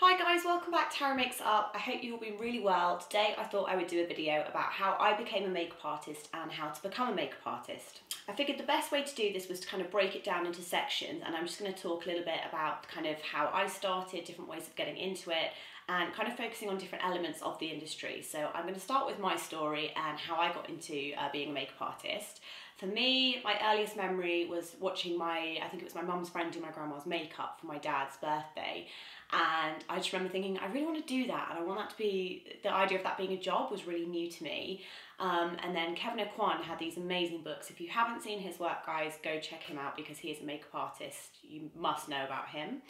Hi guys, welcome back to Tara Makes Up. I hope you've all been really well. Today I thought I would do a video about how I became a makeup artist and how to become a makeup artist. I figured the best way to do this was to kind of break it down into sections, and I'm just going to talk a little bit about kind of how I started, different ways of getting into it, and kind of focusing on different elements of the industry. So I'm going to start with my story and how I got into being a makeup artist. For me, my earliest memory was watching I think it was my mum's friend do my grandma's makeup for my dad's birthday. And I just remember thinking, I really want to do that, and I want that to be, the idea of that being a job was really new to me. And then Kevin Aucoin had these amazing books. If you haven't seen his work, guys, go check him out because he is a makeup artist. You must know about him.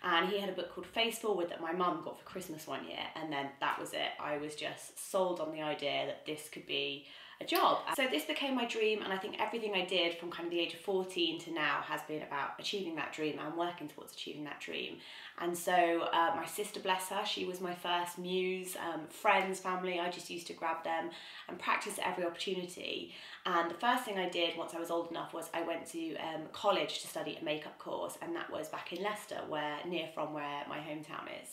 And he had a book called Face Forward that my mum got for Christmas one year, and then that was it. I was just sold on the idea that this could be a job. So this became my dream, and I think everything I did from kind of the age of 14 to now has been about achieving that dream and working towards achieving that dream. And so my sister, bless her, she was my first muse. Friends, family, I just used to grab them and practice at every opportunity. And the first thing I did once I was old enough was I went to college to study a makeup course, and that was back in Leicester, near from where my hometown is.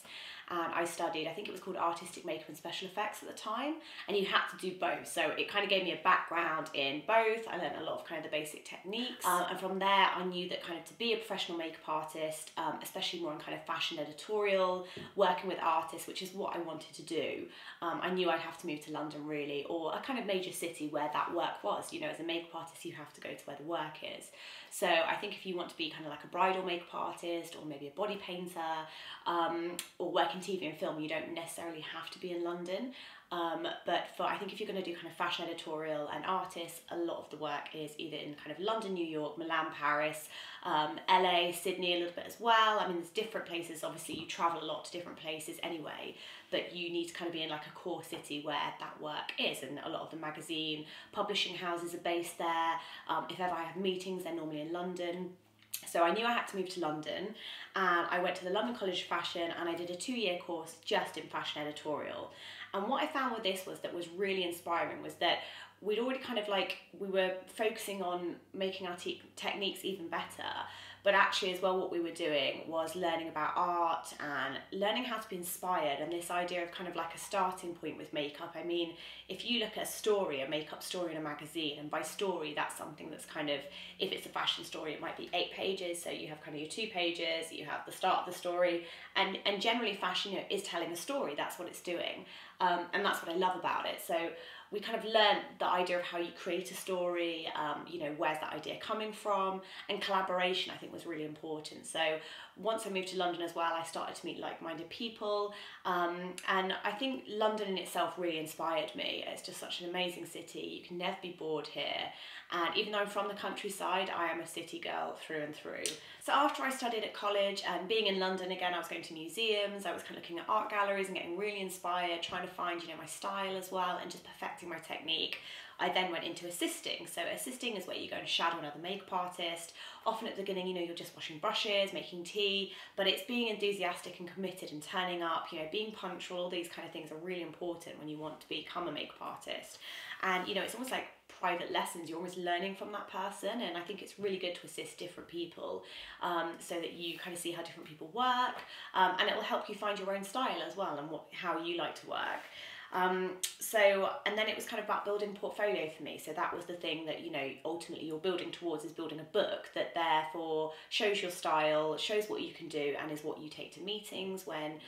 And I studied, I think it was called Artistic Makeup and Special Effects at the time, and you had to do both. So it kind of gave me a background in both. I learned a lot of kind of the basic techniques, and from there I knew that kind of to be a professional makeup artist, especially more in kind of fashion editorial, working with artists, which is what I wanted to do, I knew I'd have to move to London really, or a kind of major city where that work was. You know, as a makeup artist you have to go to where the work is. So I think if you want to be kind of like a bridal makeup artist, or maybe a body painter, or work in TV and film, you don't necessarily have to be in London. But I think if you're going to do kind of fashion editorial and artists, a lot of the work is either in kind of London, New York, Milan, Paris, LA, Sydney a little bit as well. I mean, there's different places. Obviously you travel a lot to different places anyway, but you need to kind of be in like a core city where that work is, and a lot of the magazine publishing houses are based there. If ever I have meetings, they're normally in London. So I knew I had to move to London, and I went to the London College of Fashion and I did a 2-year course just in fashion editorial. And what I found with this was that was really inspiring was that we'd already kind of we were focusing on making our techniques even better, but actually as well what we were doing was learning about art and learning how to be inspired, and this idea of kind of like a starting point with makeup. I mean, if you look at a story, a makeup story in a magazine, and by story that's something that's kind of, if it's a fashion story it might be 8 pages, so you have kind of your 2 pages, you have the start of the story, and generally fashion, you know, is telling a story. That's what it's doing, and that's what I love about it. So we kind of learned the idea of how you create a story, you know, where's that idea coming from, and collaboration I think was really important. So once I moved to London as well, I started to meet like-minded people, and I think London in itself really inspired me. It's just such an amazing city. You can never be bored here, and even though I'm from the countryside, I am a city girl through and through. So after I studied at college and being in London again, I was going to museums, I was kind of looking at art galleries and getting really inspired, trying to find, you know, my style as well and just perfecting my technique. I then went into assisting. So assisting is where you go and shadow another makeup artist. Often at the beginning, you know, you're just washing brushes, making tea, but it's being enthusiastic and committed and turning up, you know, being punctual. All these kind of things are really important when you want to become a makeup artist. And, you know, it's almost like private lessons. You're almost learning from that person, and I think it's really good to assist different people, so that you kind of see how different people work, and it will help you find your own style as well, and how you like to work. And then it was kind of about building portfolio for me. So that was the thing that, you know, ultimately you're building towards, is building a book that therefore shows your style, shows what you can do, and is what you take to meetings when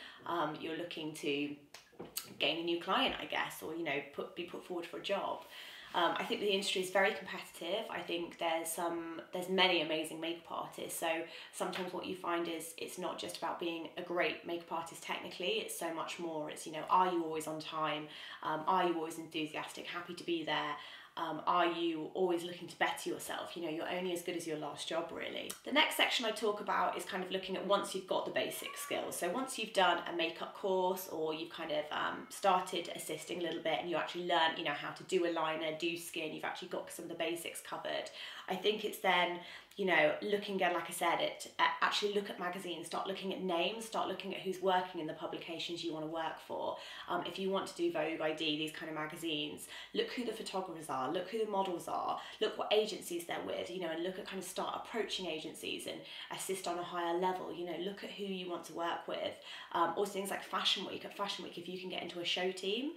you're looking to gain a new client, I guess, or, you know, be put forward for a job. I think the industry is very competitive. I think there's many amazing makeup artists. So sometimes what you find is it's not just about being a great makeup artist technically. It's so much more. It's, you know, are you always on time? Are you always enthusiastic, happy to be there? Are you always looking to better yourself? You know, you're only as good as your last job, really. The next section I talk about is kind of looking at once you've got the basic skills. So once you've done a makeup course, or you've kind of started assisting a little bit, and you actually learn, you know, how to do a liner, do skin, you've actually got some of the basics covered. I think it's then you know, looking again, like I said, actually look at magazines, start looking at names, start looking at who's working in the publications you want to work for. If you want to do Vogue ID, these kind of magazines, look who the photographers are, look who the models are, look what agencies they're with, you know, and look at kind of start approaching agencies and assist on a higher level, you know, look at who you want to work with. Also things like Fashion Week. At Fashion Week, if you can get into a show team.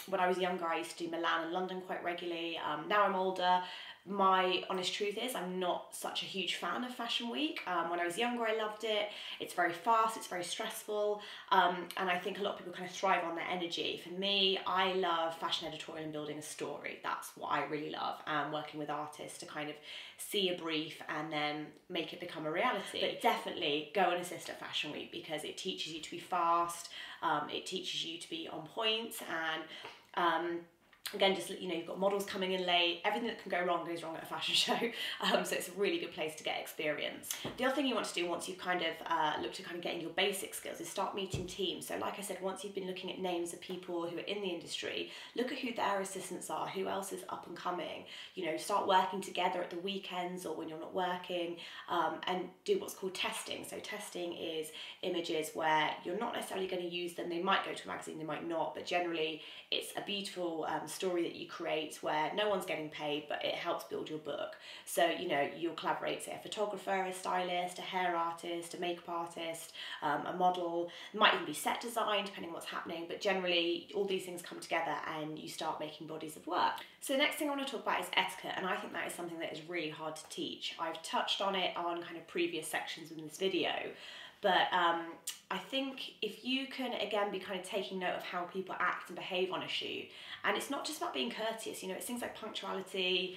When I was younger, I used to do Milan and London quite regularly. Now I'm older, my honest truth is I'm not such a huge fan of Fashion Week. When I was younger, I loved it. It's very fast, it's very stressful, and I think a lot of people kind of thrive on that energy. For me, I love fashion editorial and building a story. That's what I really love, and working with artists to kind of see a brief and then make it become a reality. But definitely go and assist at Fashion Week, because it teaches you to be fast, it teaches you to be on point, and again, just, you know, you've got models coming in late. Everything that can go wrong goes wrong at a fashion show. So it's a really good place to get experience. The other thing you want to do once you've kind of looked at kind of getting your basic skills is start meeting teams. So like I said, once you've been looking at names of people who are in the industry, look at who their assistants are, who else is up and coming. You know, start working together at the weekends or when you're not working, and do what's called testing. So testing is images where you're not necessarily going to use them. They might go to a magazine, they might not, but generally it's a beautiful story that you create where no one's getting paid, but it helps build your book. So, you know, you'll collaborate, say, a photographer, a stylist, a hair artist, a makeup artist, a model. It might even be set design, depending on what's happening, but generally all these things come together and you start making bodies of work. So the next thing I want to talk about is etiquette, and I think that is something that is really hard to teach. I've touched on it on kind of previous sections in this video, but I think if you can, again, be kind of taking note of how people act and behave on a shoot, and it's not just about being courteous, you know, it's things like punctuality,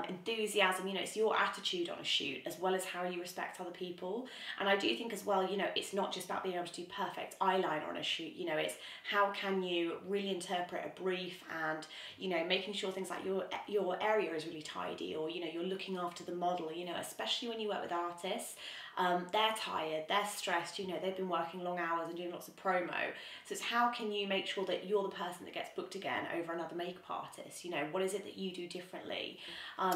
enthusiasm, you know, it's your attitude on a shoot as well as how you respect other people. And I do think as well, you know, it's not just about being able to do perfect eyeliner on a shoot, you know, it's how can you really interpret a brief, and, you know, making sure things like your area is really tidy, or, you know, you're looking after the model, you know, especially when you work with artists. They're tired, they're stressed, you know, they've been working long hours and doing lots of promo. So it's how can you make sure that you're the person that gets booked again over another makeup artist? You know, what is it that you do differently?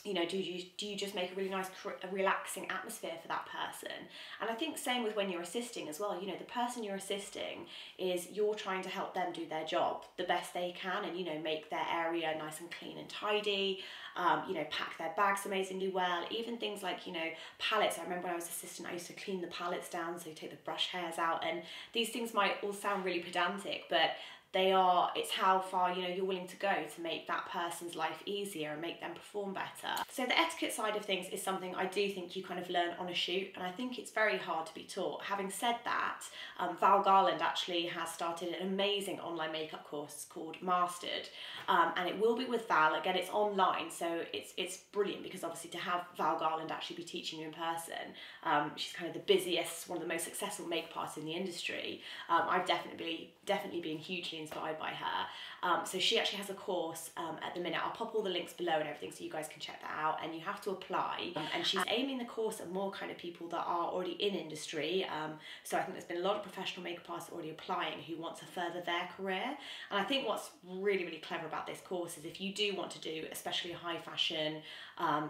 You know, do you just make a really nice, relaxing atmosphere for that person? And I think same with when you're assisting as well. You know, the person you're assisting is you're trying to help them do their job the best they can, and, you know, make their area nice and clean and tidy. You know, pack their bags amazingly well. Even things like, you know, palettes. I remember when I was assistant, I used to clean the palettes down, so you take the brush hairs out, and these things might all sound really pedantic, but it's how far, you know, you're willing to go to make that person's life easier and make them perform better. So the etiquette side of things is something I do think you kind of learn on a shoot, and I think it's very hard to be taught. Having said that, Val Garland actually has started an amazing online makeup course called Mastered, and it will be with Val. Again, it's online, so it's brilliant, because obviously to have Val Garland actually be teaching you in person, she's kind of the busiest, one of the most successful makeup artists in the industry. I've definitely been hugely inspired by her. So she actually has a course at the minute. I'll pop all the links below and everything so you guys can check that out, and you have to apply. And she's aiming the course at more kind of people that are already in industry. So I think there's been a lot of professional makeup artists already applying who want to further their career. And I think what's really, really clever about this course is if you do want to do especially high fashion,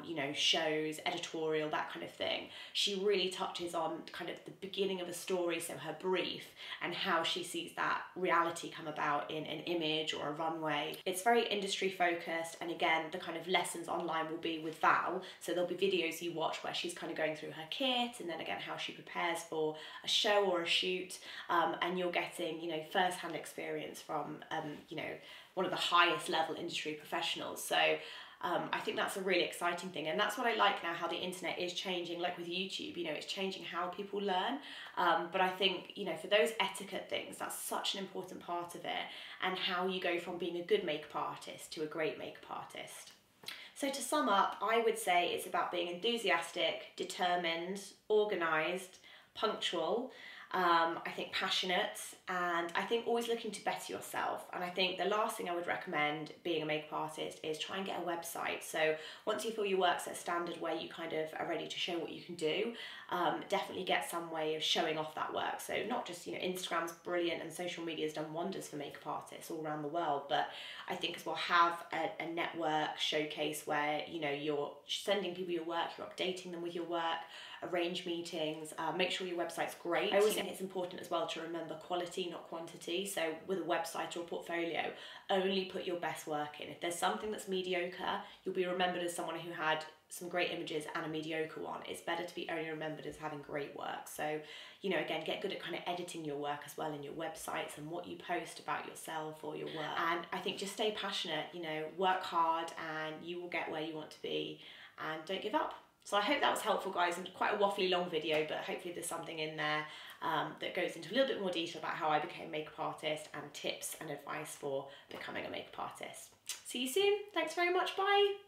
you know, shows, editorial, that kind of thing, she really touches on kind of the beginning of a story, so her brief, and how she sees that reality come about in an image or a runway. It's very industry focused, and again, the kind of lessons online will be with Val, so there'll be videos you watch where she's kind of going through her kit, and then again how she prepares for a show or a shoot, and you're getting, you know, first-hand experience from, you know, one of the highest level industry professionals. So I think that's a really exciting thing, and that's what I like now, how the internet is changing, like with YouTube, you know, it's changing how people learn, but I think, you know, for those etiquette things, that's such an important part of it, and how you go from being a good makeup artist to a great makeup artist. So to sum up, I would say it's about being enthusiastic, determined, organised, punctual, I think passionate, and I think always looking to better yourself. And I think the last thing I would recommend being a makeup artist is try and get a website. So once you feel your work's at a standard where you kind of are ready to show what you can do, definitely get some way of showing off that work. So not just, Instagram's brilliant and social media has done wonders for makeup artists all around the world, but I think as well have a network showcase where, you're sending people your work, you're updating them with your work, arrange meetings, make sure your website's great. I always think it's important as well to remember quality, not quantity. So with a website or a portfolio, only put your best work in. If there's something that's mediocre, you'll be remembered as someone who had some great images and a mediocre one. It's better to be only remembered as having great work. So, again, get good at kind of editing your work as well in your websites and what you post about yourself or your work. And I think just stay passionate, work hard and you will get where you want to be, and don't give up. So I hope that was helpful, guys, and quite a waffly long video, but hopefully there's something in there that goes into a little bit more detail about how I became a makeup artist and tips and advice for becoming a makeup artist. See you soon. Thanks very much. Bye.